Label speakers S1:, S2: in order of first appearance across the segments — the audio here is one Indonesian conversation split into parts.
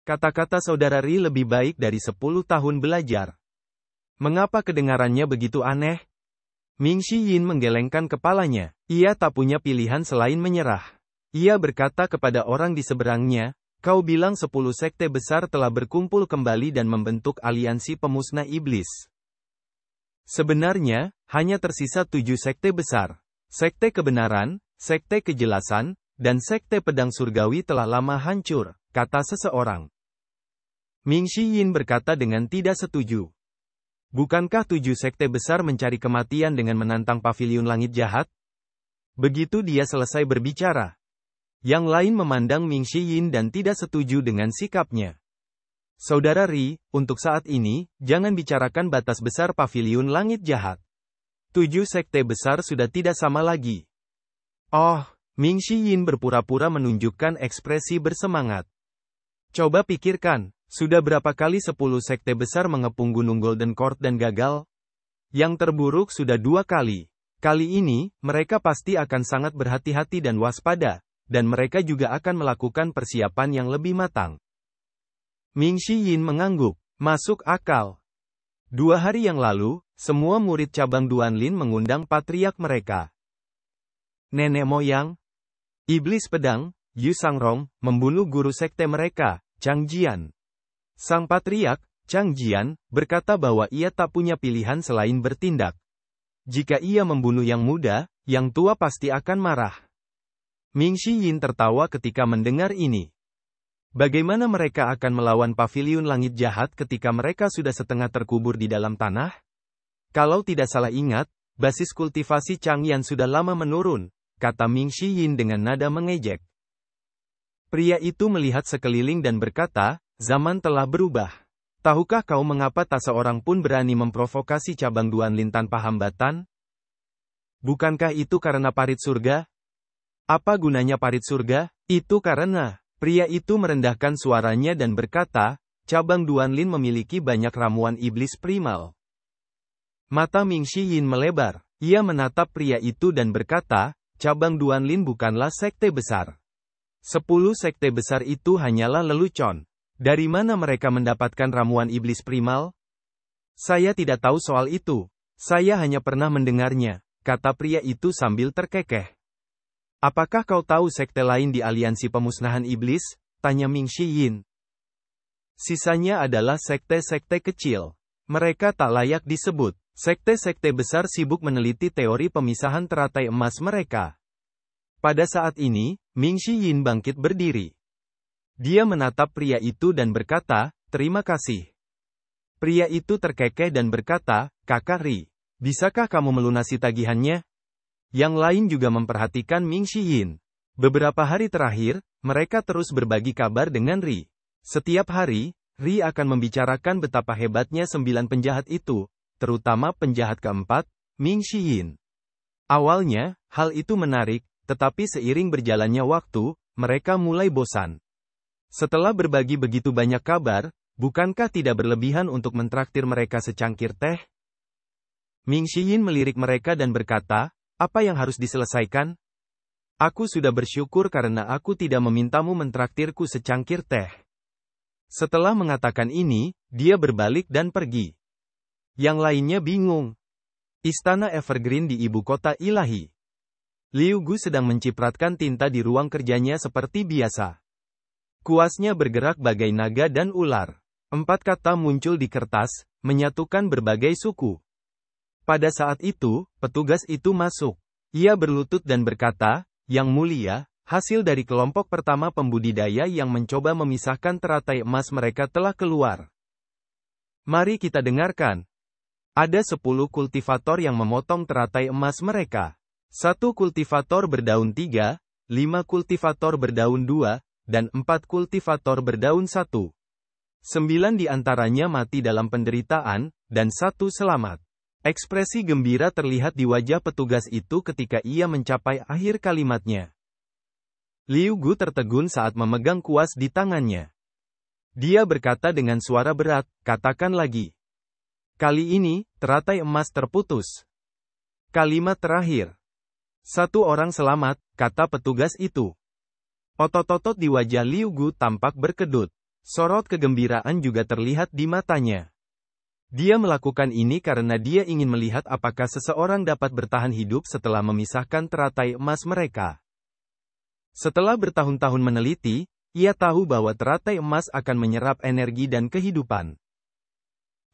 S1: Kata-kata saudara Ri lebih baik dari 10 tahun belajar. Mengapa kedengarannya begitu aneh? Ming Yin menggelengkan kepalanya. Ia tak punya pilihan selain menyerah. Ia berkata kepada orang di seberangnya, kau bilang 10 sekte besar telah berkumpul kembali dan membentuk aliansi pemusnah iblis. Sebenarnya, hanya tersisa 7 sekte besar. Sekte kebenaran, sekte kejelasan, dan sekte pedang surgawi telah lama hancur, kata seseorang. Ming Yin berkata dengan tidak setuju. Bukankah 7 sekte besar mencari kematian dengan menantang paviliun langit jahat? Begitu dia selesai berbicara, yang lain memandang Ming Yin dan tidak setuju dengan sikapnya. Saudara Ri, untuk saat ini, jangan bicarakan batas besar paviliun langit jahat. 7 sekte besar sudah tidak sama lagi. Oh, Ming Yin berpura-pura menunjukkan ekspresi bersemangat. Coba pikirkan. Sudah berapa kali 10 sekte besar mengepung Gunung Golden Court dan gagal? Yang terburuk sudah 2 kali. Kali ini, mereka pasti akan sangat berhati-hati dan waspada, dan mereka juga akan melakukan persiapan yang lebih matang. Ming Yin mengangguk. Masuk akal. 2 hari yang lalu, semua murid cabang Duanlin mengundang patriark mereka. Nenek moyang, iblis pedang, Yu Sangrong, membunuh guru sekte mereka, Chang Jian. Sang patriark, Chang Jian, berkata bahwa ia tak punya pilihan selain bertindak. Jika ia membunuh yang muda, yang tua pasti akan marah. Ming Yin tertawa ketika mendengar ini. Bagaimana mereka akan melawan paviliun langit jahat ketika mereka sudah setengah terkubur di dalam tanah? Kalau tidak salah ingat, basis kultivasi Chang Yan sudah lama menurun, kata Ming Yin dengan nada mengejek. Pria itu melihat sekeliling dan berkata, zaman telah berubah. Tahukah kau mengapa tak seorang pun berani memprovokasi cabang Duanlin tanpa hambatan? Bukankah itu karena parit surga? Apa gunanya parit surga? Itu karena, pria itu merendahkan suaranya dan berkata, cabang Duanlin memiliki banyak ramuan iblis primal. Mata Ming Yin melebar. Ia menatap pria itu dan berkata, cabang Duanlin bukanlah sekte besar. 10 sekte besar itu hanyalah lelucon. Dari mana mereka mendapatkan ramuan iblis primal? Saya tidak tahu soal itu. Saya hanya pernah mendengarnya, kata pria itu sambil terkekeh. Apakah kau tahu sekte lain di aliansi pemusnahan iblis? Tanya Ming Yin. Sisanya adalah sekte-sekte kecil. Mereka tak layak disebut. Sekte-sekte besar sibuk meneliti teori pemisahan teratai emas mereka. Pada saat ini, Ming Yin bangkit berdiri. Dia menatap pria itu dan berkata, terima kasih. Pria itu terkekeh dan berkata, Kakak Ri, bisakah kamu melunasi tagihannya? Yang lain juga memperhatikan Ming Yin. Beberapa hari terakhir, mereka terus berbagi kabar dengan Ri. Setiap hari, Ri akan membicarakan betapa hebatnya 9 penjahat itu, terutama penjahat keempat, Ming Yin. Awalnya, hal itu menarik, tetapi seiring berjalannya waktu, mereka mulai bosan. Setelah berbagi begitu banyak kabar, bukankah tidak berlebihan untuk mentraktir mereka secangkir teh? Ming Yin melirik mereka dan berkata, apa yang harus diselesaikan? Aku sudah bersyukur karena aku tidak memintamu mentraktirku secangkir teh. Setelah mengatakan ini, dia berbalik dan pergi. Yang lainnya bingung. Istana Evergreen di ibu kota ilahi. Liu Gu sedang mencipratkan tinta di ruang kerjanya seperti biasa. Kuasnya bergerak bagai naga dan ular. 4 kata muncul di kertas, menyatukan berbagai suku. Pada saat itu, petugas itu masuk. Ia berlutut dan berkata, Yang mulia, hasil dari kelompok pertama pembudidaya yang mencoba memisahkan teratai emas mereka telah keluar. Mari kita dengarkan. Ada 10 kultivator yang memotong teratai emas mereka. 1 kultivator berdaun 3, 5 kultivator berdaun 2, dan 4 kultivator berdaun 1. 9 di antaranya mati dalam penderitaan, dan 1 selamat. Ekspresi gembira terlihat di wajah petugas itu ketika ia mencapai akhir kalimatnya. Liu Gu tertegun saat memegang kuas di tangannya. Dia berkata dengan suara berat, katakan lagi. Kali ini, teratai emas terputus. Kalimat terakhir. 1 orang selamat, kata petugas itu. Otot-otot di wajah Liu Gu tampak berkedut. Sorot kegembiraan juga terlihat di matanya. Dia melakukan ini karena dia ingin melihat apakah seseorang dapat bertahan hidup setelah memisahkan teratai emas mereka. Setelah bertahun-tahun meneliti, ia tahu bahwa teratai emas akan menyerap energi dan kehidupan.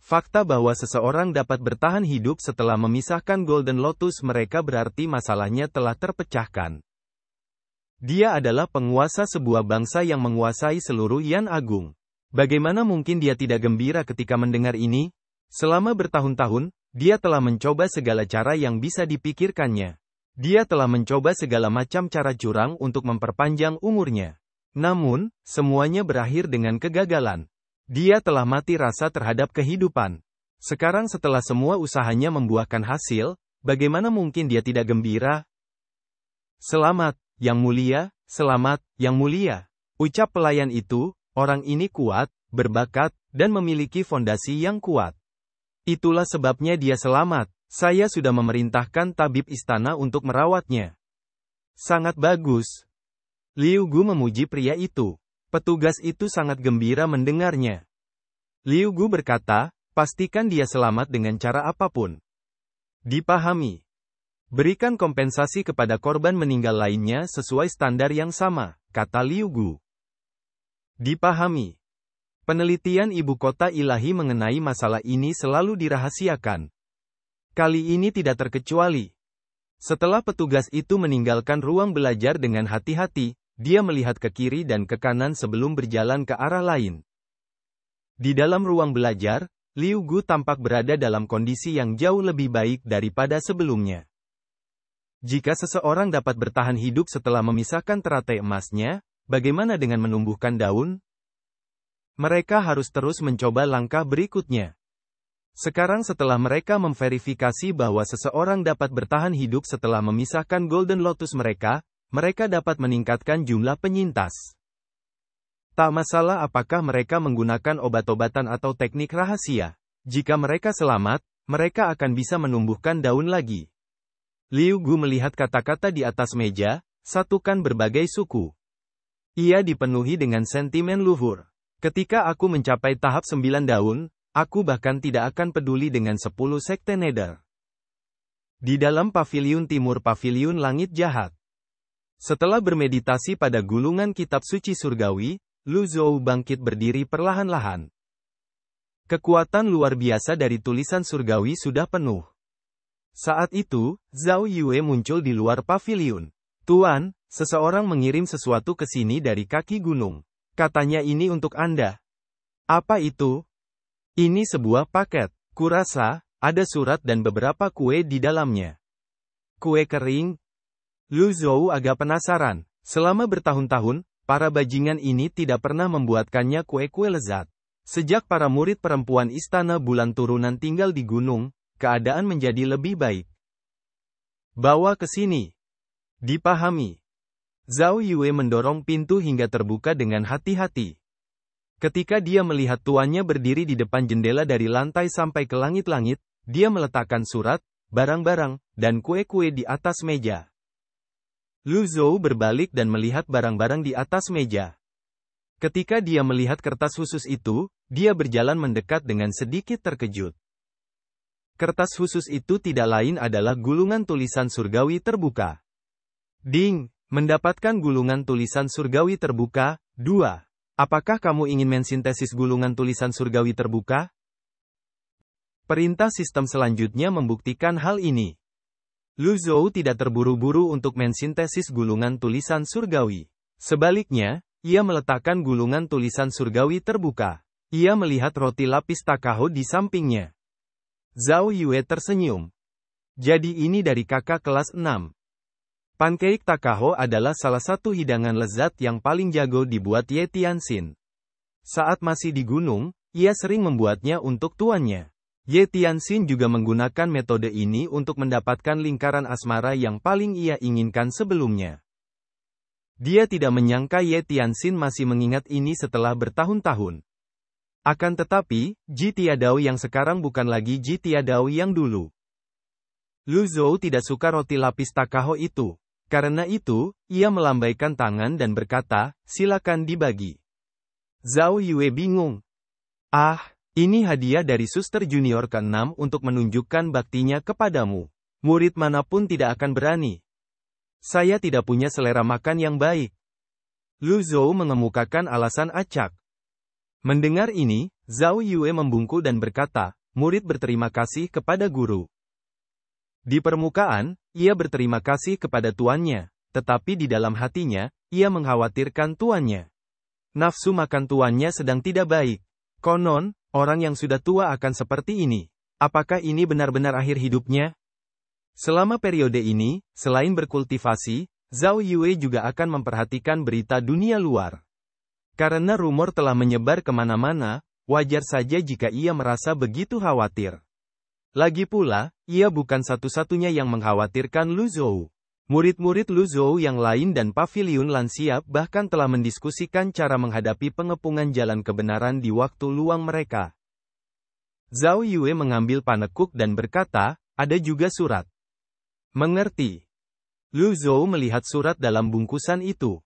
S1: Fakta bahwa seseorang dapat bertahan hidup setelah memisahkan Golden Lotus mereka berarti masalahnya telah terpecahkan. Dia adalah penguasa sebuah bangsa yang menguasai seluruh Yan Agung. Bagaimana mungkin dia tidak gembira ketika mendengar ini? Selama bertahun-tahun, dia telah mencoba segala cara yang bisa dipikirkannya. Dia telah mencoba segala macam cara curang untuk memperpanjang umurnya. Namun, semuanya berakhir dengan kegagalan. Dia telah mati rasa terhadap kehidupan. Sekarang setelah semua usahanya membuahkan hasil, bagaimana mungkin dia tidak gembira? Selamat, Yang Mulia, selamat, Yang Mulia. Ucap pelayan itu, orang ini kuat, berbakat, dan memiliki fondasi yang kuat. Itulah sebabnya dia selamat. Saya sudah memerintahkan tabib istana untuk merawatnya. Sangat bagus. Liu Gu memuji pria itu. Petugas itu sangat gembira mendengarnya. Liu Gu berkata, pastikan dia selamat dengan cara apapun. Dipahami. Berikan kompensasi kepada korban meninggal lainnya sesuai standar yang sama, kata Liu Gu. Dipahami. Penelitian ibu kota ilahi mengenai masalah ini selalu dirahasiakan. Kali ini tidak terkecuali. Setelah petugas itu meninggalkan ruang belajar dengan hati-hati, dia melihat ke kiri dan ke kanan sebelum berjalan ke arah lain. Di dalam ruang belajar, Liu Gu tampak berada dalam kondisi yang jauh lebih baik daripada sebelumnya. Jika seseorang dapat bertahan hidup setelah memisahkan teratai emasnya, bagaimana dengan menumbuhkan daun? Mereka harus terus mencoba langkah berikutnya. Sekarang setelah mereka memverifikasi bahwa seseorang dapat bertahan hidup setelah memisahkan Golden Lotus mereka dapat meningkatkan jumlah penyintas. Tak masalah apakah mereka menggunakan obat-obatan atau teknik rahasia. Jika mereka selamat, mereka akan bisa menumbuhkan daun lagi. Liu Gu melihat kata-kata di atas meja, satukan berbagai suku. Ia dipenuhi dengan sentimen luhur. Ketika aku mencapai tahap 9 daun, aku bahkan tidak akan peduli dengan 10 sekte Nether. Di dalam paviliun timur paviliun langit jahat. Setelah bermeditasi pada gulungan kitab suci surgawi, Lu Zhou bangkit berdiri perlahan-lahan. Kekuatan luar biasa dari tulisan surgawi sudah penuh. Saat itu, Zhao Yue muncul di luar paviliun. Tuan, seseorang mengirim sesuatu ke sini dari kaki gunung. Katanya ini untuk Anda. Apa itu? Ini sebuah paket. Kurasa, ada surat dan beberapa kue di dalamnya. Kue kering? Lu Zhou agak penasaran. Selama bertahun-tahun, para bajingan ini tidak pernah membuatkannya kue-kue lezat. Sejak para murid perempuan istana bulan turunan tinggal di gunung, keadaan menjadi lebih baik. Bawa ke sini. Dipahami. Zhao Yue mendorong pintu hingga terbuka dengan hati-hati. Ketika dia melihat tuannya berdiri di depan jendela dari lantai sampai ke langit-langit, dia meletakkan surat, barang-barang, dan kue-kue di atas meja. Lu Zhou berbalik dan melihat barang-barang di atas meja. Ketika dia melihat kertas khusus itu, dia berjalan mendekat dengan sedikit terkejut. Kertas khusus itu tidak lain adalah gulungan tulisan surgawi terbuka. Ding! Mendapatkan gulungan tulisan surgawi terbuka, 2. Apakah kamu ingin mensintesis gulungan tulisan surgawi terbuka? Perintah sistem selanjutnya membuktikan hal ini. Lu Zhou tidak terburu-buru untuk mensintesis gulungan tulisan surgawi. Sebaliknya, ia meletakkan gulungan tulisan surgawi terbuka. Ia melihat roti lapis Takaho di sampingnya. Zhao Yue tersenyum. Jadi ini dari kakak kelas 6. Pancake Takaho adalah salah satu hidangan lezat yang paling jago dibuat Ye Tianxin. Saat masih di gunung, ia sering membuatnya untuk tuannya. Ye Tianxin juga menggunakan metode ini untuk mendapatkan lingkaran asmara yang paling ia inginkan sebelumnya. Dia tidak menyangka Ye Tianxin masih mengingat ini setelah bertahun-tahun. Akan tetapi, Ji Tiadao yang sekarang bukan lagi Ji Tiadao yang dulu. Lu Zhou tidak suka roti lapis Takaho itu. Karena itu, ia melambaikan tangan dan berkata, silakan dibagi. Zhao Yue bingung. Ah, ini hadiah dari suster junior ke-6 untuk menunjukkan baktinya kepadamu. Murid manapun tidak akan berani. Saya tidak punya selera makan yang baik. Lu Zhou mengemukakan alasan acak. Mendengar ini, Zhao Yue membungkuk dan berkata, murid berterima kasih kepada guru. Di permukaan, ia berterima kasih kepada tuannya, tetapi di dalam hatinya, ia mengkhawatirkan tuannya. Nafsu makan tuannya sedang tidak baik. Konon, orang yang sudah tua akan seperti ini. Apakah ini benar-benar akhir hidupnya? Selama periode ini, selain berkultivasi, Zhao Yue juga akan memperhatikan berita dunia luar. Karena rumor telah menyebar kemana-mana, wajar saja jika ia merasa begitu khawatir. Lagi pula, ia bukan satu-satunya yang mengkhawatirkan Lu Zhou. Murid-murid Lu Zhou yang lain dan paviliun lansia bahkan telah mendiskusikan cara menghadapi pengepungan jalan kebenaran di waktu luang mereka. Zhao Yue mengambil panekuk dan berkata, ada juga surat. Mengerti. Lu Zhou melihat surat dalam bungkusan itu.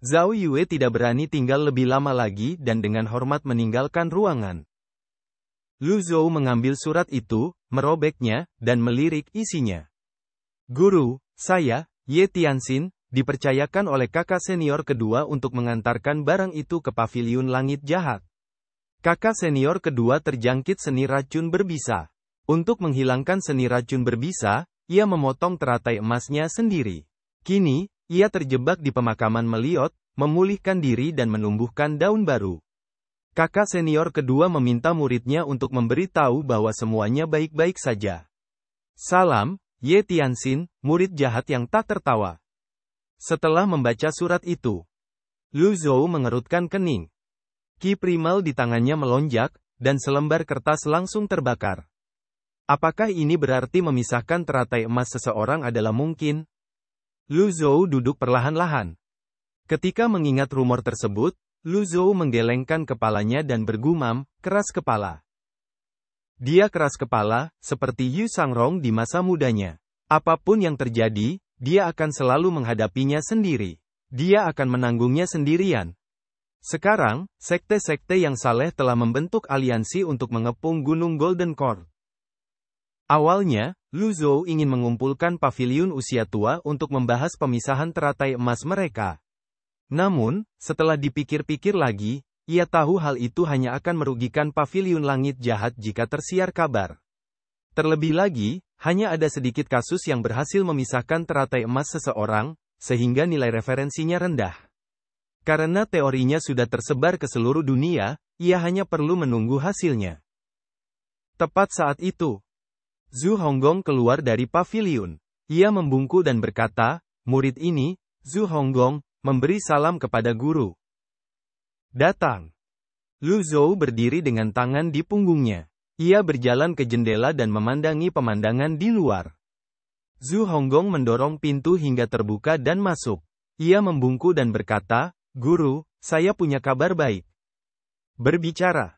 S1: Zhao Yue tidak berani tinggal lebih lama lagi dan dengan hormat meninggalkan ruangan. Lu Zhou mengambil surat itu, merobeknya, dan melirik isinya. Guru, saya, Ye Tianxin, dipercayakan oleh kakak senior kedua untuk mengantarkan barang itu ke paviliun langit jahat. Kakak senior kedua terjangkit seni racun berbisa. Untuk menghilangkan seni racun berbisa, ia memotong teratai emasnya sendiri. Kini, ia terjebak di pemakaman Meliot, memulihkan diri dan menumbuhkan daun baru. Kakak senior kedua meminta muridnya untuk memberitahu bahwa semuanya baik-baik saja. Salam, Ye Tianxin, murid jahat yang tak tertawa. Setelah membaca surat itu, Lu Zhou mengerutkan kening. Ki primal di tangannya melonjak, dan selembar kertas langsung terbakar. Apakah ini berarti memisahkan teratai emas seseorang adalah mungkin? Lu Zhou duduk perlahan-lahan. Ketika mengingat rumor tersebut, Lu Zhou menggelengkan kepalanya dan bergumam, keras kepala. Dia keras kepala, seperti Yu Sangrong di masa mudanya. Apapun yang terjadi, dia akan selalu menghadapinya sendiri. Dia akan menanggungnya sendirian. Sekarang, sekte-sekte yang saleh telah membentuk aliansi untuk mengepung Gunung Golden Cord. Awalnya, Lu Zhou ingin mengumpulkan paviliun usia tua untuk membahas pemisahan teratai emas mereka. Namun, setelah dipikir-pikir lagi, ia tahu hal itu hanya akan merugikan paviliun langit jahat jika tersiar kabar. Terlebih lagi, hanya ada sedikit kasus yang berhasil memisahkan teratai emas seseorang, sehingga nilai referensinya rendah. Karena teorinya sudah tersebar ke seluruh dunia, ia hanya perlu menunggu hasilnya. Tepat saat itu, Zhu Honggong keluar dari paviliun. Ia membungkuk dan berkata, murid ini, Zhu Honggong, memberi salam kepada guru. Datang. Lu Zhou berdiri dengan tangan di punggungnya. Ia berjalan ke jendela dan memandangi pemandangan di luar. Zhu Honggong mendorong pintu hingga terbuka dan masuk. Ia membungkuk dan berkata, Guru, saya punya kabar baik. Berbicara.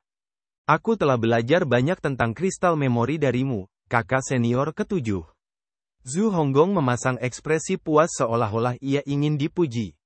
S1: Aku telah belajar banyak tentang kristal memori darimu, kakak senior ketujuh. Zhu Honggong memasang ekspresi puas seolah-olah ia ingin dipuji.